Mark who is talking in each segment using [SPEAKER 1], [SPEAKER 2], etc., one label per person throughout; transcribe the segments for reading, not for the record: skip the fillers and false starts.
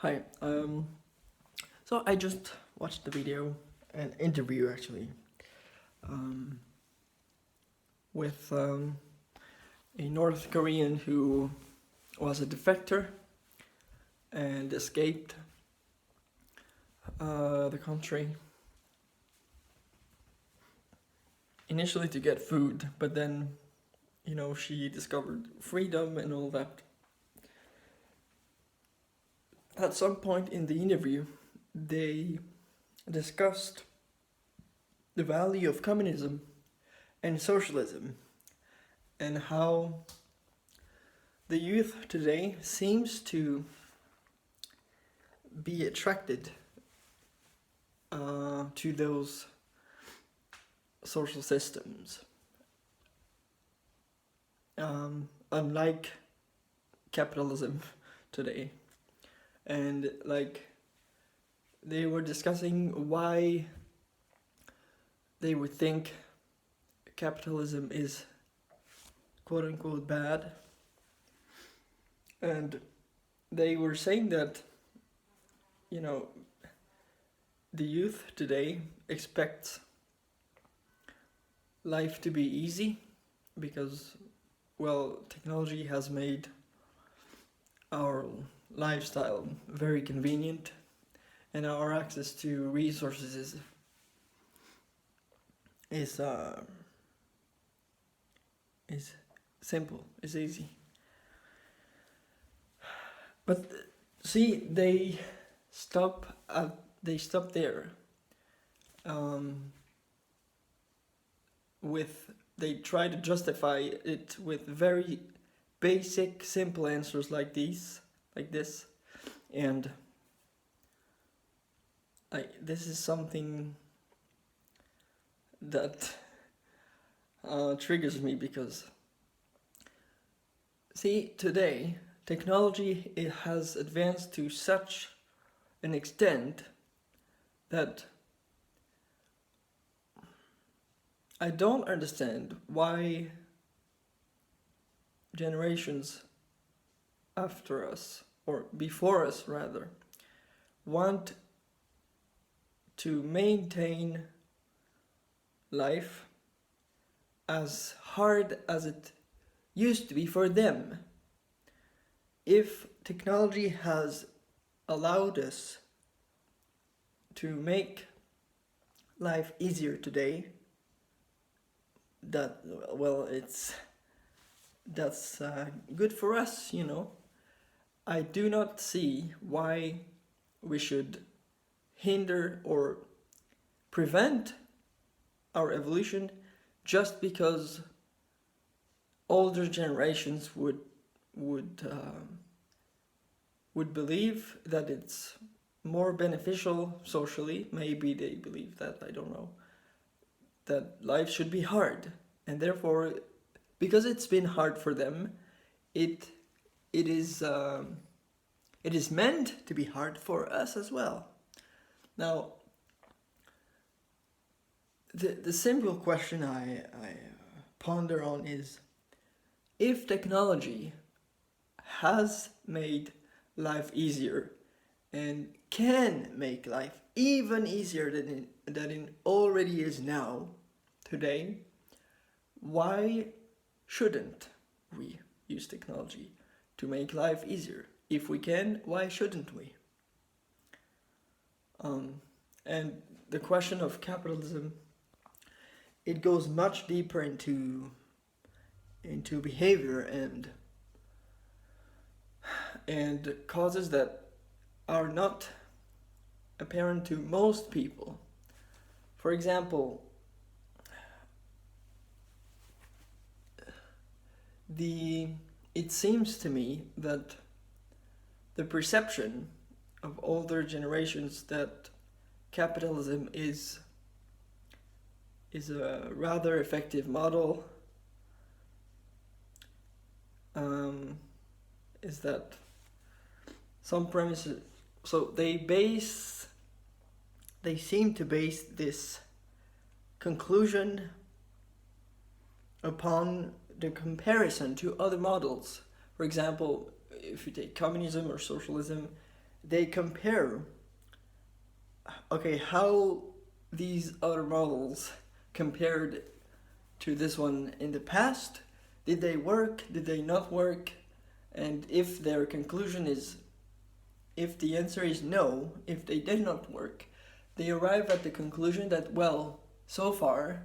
[SPEAKER 1] Hi. So I just watched the video, an interview actually, um, with a North Korean who was a defector and escaped the country initially to get food, but then, she discovered freedom and all that. At some point in the interview, they discussed the value of communism and socialism and how the youth today seems to be attracted to those social systems. Unlike capitalism today. And they were discussing why they would think capitalism is quote unquote bad. And they were saying that, the youth today expects life to be easy because, technology has made our lifestyle very convenient and our access to resources is simple, is easy. But see, they stop there. They try to justify it with very basic, simple answers like this, and this is something that triggers me because, see, today technology has advanced to such an extent that I don't understand why generations after us, or before us rather, want to maintain life as hard as it used to be for them. If technology has allowed us to make life easier today, that's good for us, I do not see why we should hinder or prevent our evolution just because older generations would believe that it's more beneficial socially. Maybe they believe that, I don't know, that life should be hard, and therefore, because it's been hard for them, it is meant to be hard for us as well. Now, the simple question I ponder on is, if technology has made life easier and can make life even easier than it already is now, today, why shouldn't we use technology to make life easier? If we can, why shouldn't we? And the question of capitalism, it goes much deeper into behavior and causes that are not apparent to most people. For example, it seems to me that the perception of older generations that capitalism is a rather effective model is that some premises, so they seem to base this conclusion upon the comparison to other models. For example, if you take communism or socialism, they compare, okay, how these other models compared to this one in the past. Did they work? Did they not work? And if their conclusion is, if the answer is no, if they did not work, they arrive at the conclusion that, well, so far,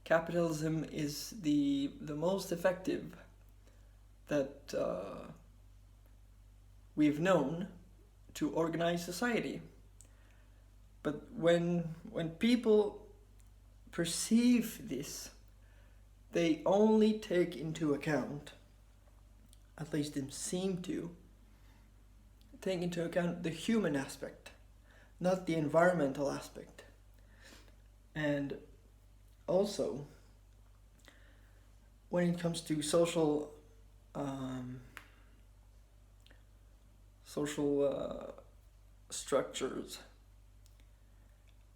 [SPEAKER 1] capitalism is the most effective that we've known to organize society. But when people perceive this, they only take into account, at least they seem to, take into account the human aspect, not the environmental aspect. And also, when it comes to social structures,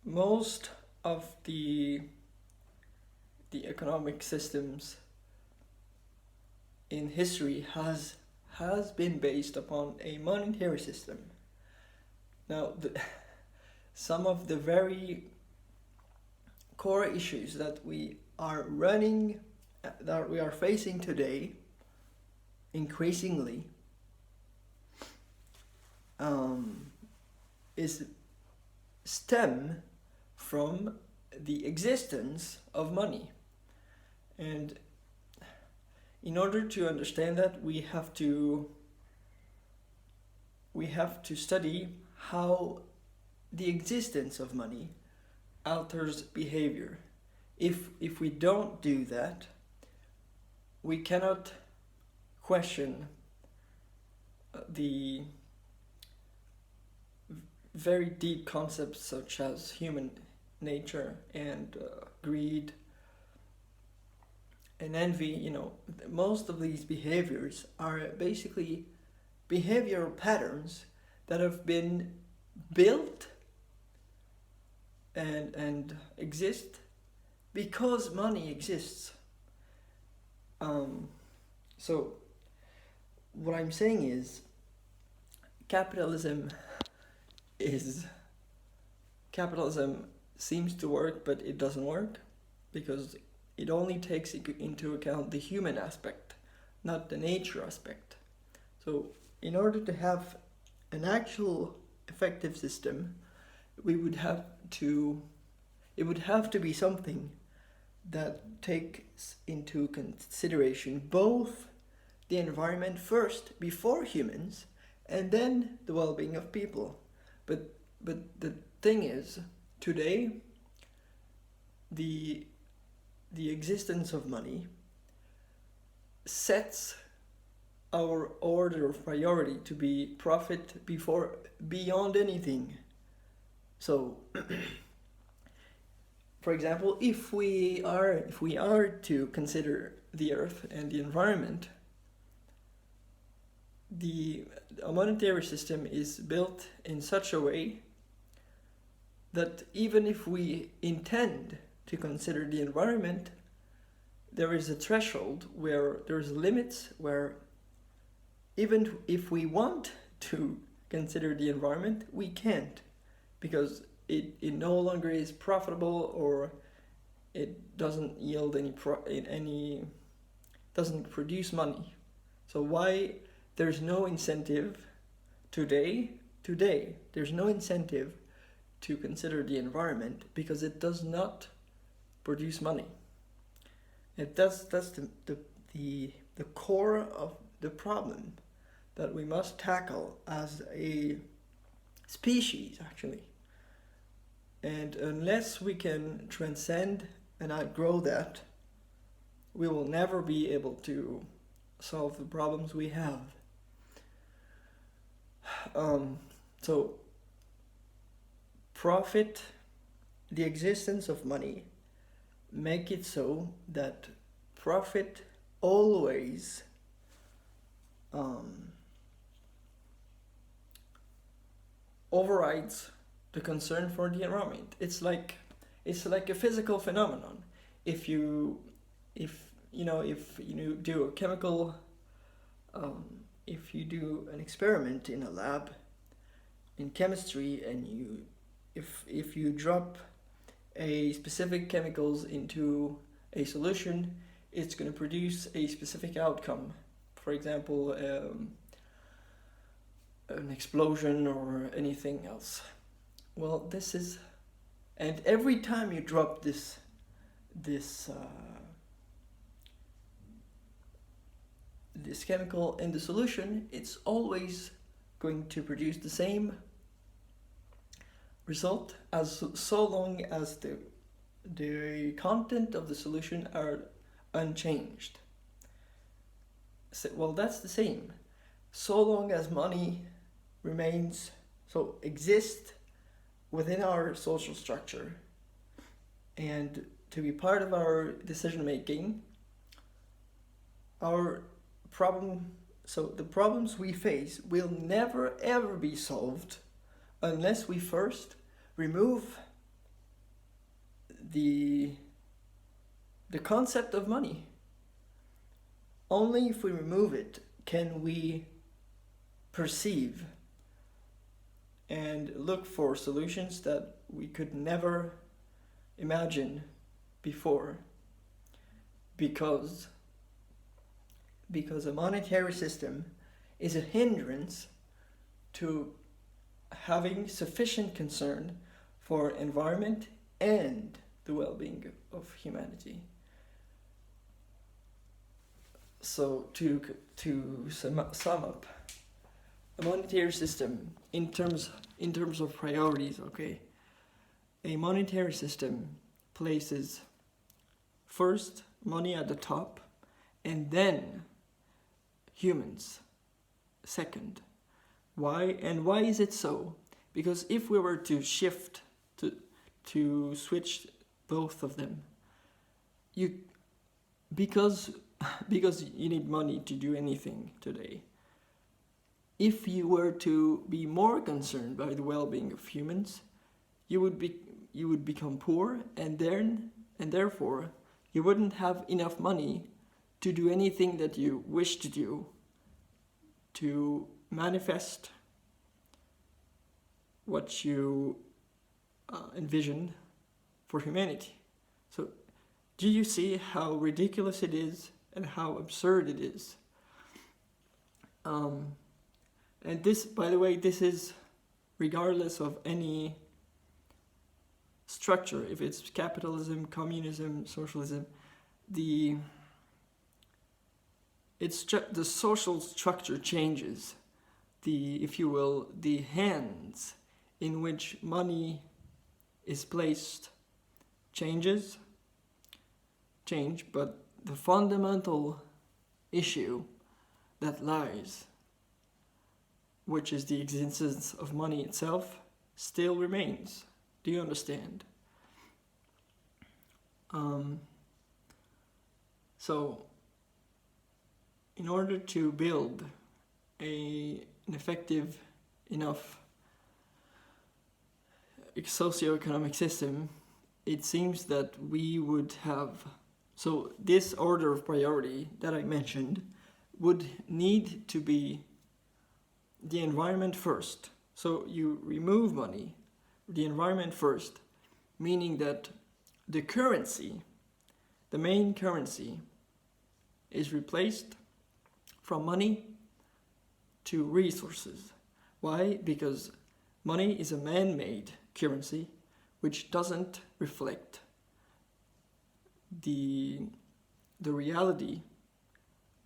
[SPEAKER 1] most of the economic systems in history has been based upon a monetary system. Now, some of the very core issues that we are facing today, increasingly, is stem from the existence of money. And in order to understand that, we have to study how the existence of money alters behavior. If we don't do that, we cannot question the very deep concepts such as human nature and greed and envy. Most of these behaviors are basically behavioral patterns that have been built and exist because money exists. So what I'm saying is, capitalism seems to work, but it doesn't work because it only takes into account the human aspect, not the nature aspect. So in order to have an actual effective system, it would have to be something that takes into consideration both the environment first, before humans, and then the well-being of people. But the thing is, today, the existence of money sets our order of priority to be profit beyond anything. So, for example, if we are to consider the earth and the environment, a monetary system is built in such a way that even if we intend to consider the environment, there is a threshold where there's limits where even if we want to consider the environment, we can't, because it no longer is profitable, or it doesn't yield doesn't produce money. So why there's no incentive today there's no incentive to consider the environment, because it does not produce money. That's the core of the problem that we must tackle as a species, actually. And unless we can transcend and outgrow that, we will never be able to solve the problems we have. So profit, the existence of money, make it so that profit always overrides the concern for the environment. It's like a physical phenomenon. If you do a chemical, if you do an experiment in a lab, in chemistry, and if you drop a specific chemicals into a solution, it's going to produce a specific outcome. For example, an explosion or anything else. Well, this is, and every time you drop this chemical in the solution, it's always going to produce the same result as so long as the content of the solution are unchanged. So, well, that's the same. So long as money exists within our social structure and to be part of our decision making, the problems we face will never ever be solved unless we first remove the concept of money. Only if we remove it can we perceive and look for solutions that we could never imagine before, because a monetary system is a hindrance to having sufficient concern for environment and the well-being of humanity. So to sum up, a monetary system in terms of priorities, okay, a monetary system places first money at the top and then humans second. Why is it so? Because if we were to shift to switch both of them, because you need money to do anything today. If you were to be more concerned by the well-being of humans, you would become poor, and therefore you wouldn't have enough money to do anything that you wish to do, to manifest what you envision for humanity. So do you see how ridiculous it is and how absurd it is? And this, by the way, this is regardless of any structure, if it's capitalism, communism, socialism, the social structure changes. If you will, the hands in which money is placed change, but the fundamental issue that lies, which is the existence of money itself, still remains. Do you understand? So, in order to build an effective enough socioeconomic system, it seems that we would have, so this order of priority that I mentioned would need to be the environment first. So you remove money, the environment first, meaning that the currency, the main currency, is replaced from money to resources. Why? Because money is a man-made currency which doesn't reflect the reality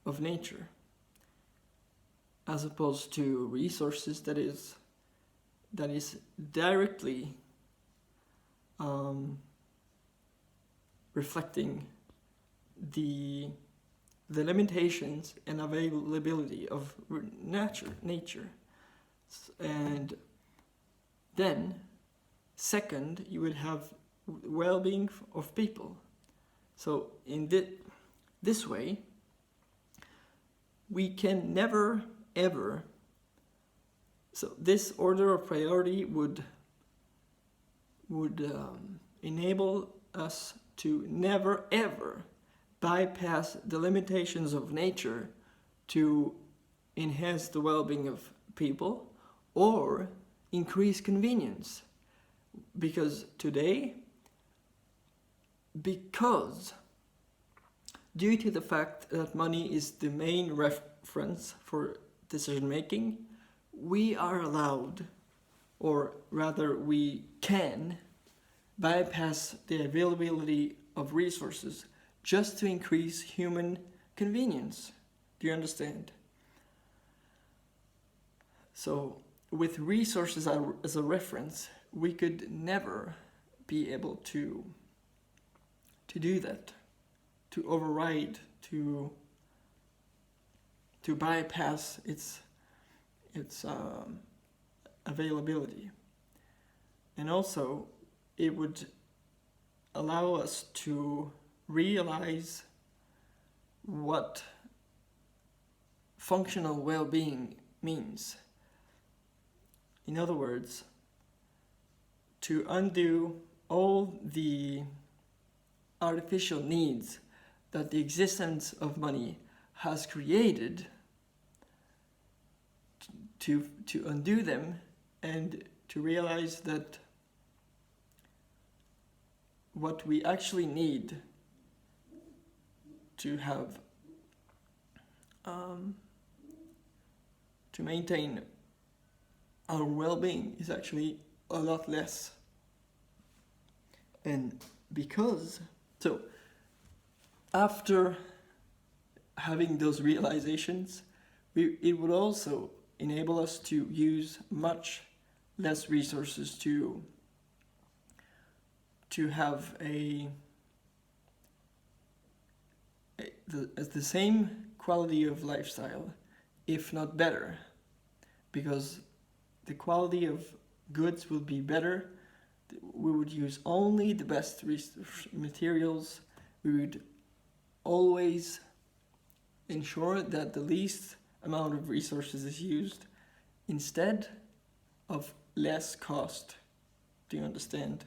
[SPEAKER 1] of nature, as opposed to resources that is directly reflecting the limitations and availability of nature. And then, second, you would have well-being of people. So in this way, we can never ever, so this order of priority would enable us to never ever bypass the limitations of nature to enhance the well-being of people, or increase convenience. Because today, because due to the fact that money is the main reference for decision making, we are allowed, or rather we can, bypass the availability of resources just to increase human convenience. Do you understand? So with resources as a reference, we could never be able to do that, to override, to bypass its availability. And also, it would allow us to realize what functional well-being means. In other words, to undo all the artificial needs that the existence of money has created, to undo them, and to realize that what we actually need to have to maintain our well-being is actually a lot less. And because, so after having those realizations, it would also enable us to use much less resources to have the same quality of lifestyle, if not better, because the quality of goods will be better. We would use only the best materials. We would always ensure that the least amount of resources is used instead of less cost. Do you understand?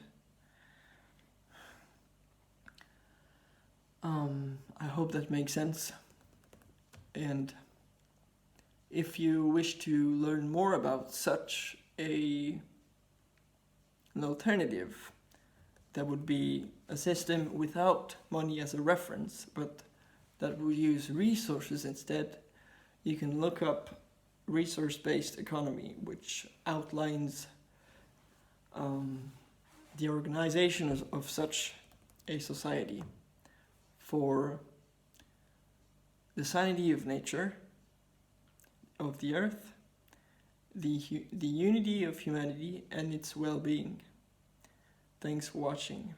[SPEAKER 1] I hope that makes sense. And if you wish to learn more about such an alternative, that would be a system without money as a reference, but that will use resources instead, you can look up resource-based economy, which outlines the organization of such a society for the sanity of nature, of the earth, the unity of humanity, and its well-being. Thanks for watching.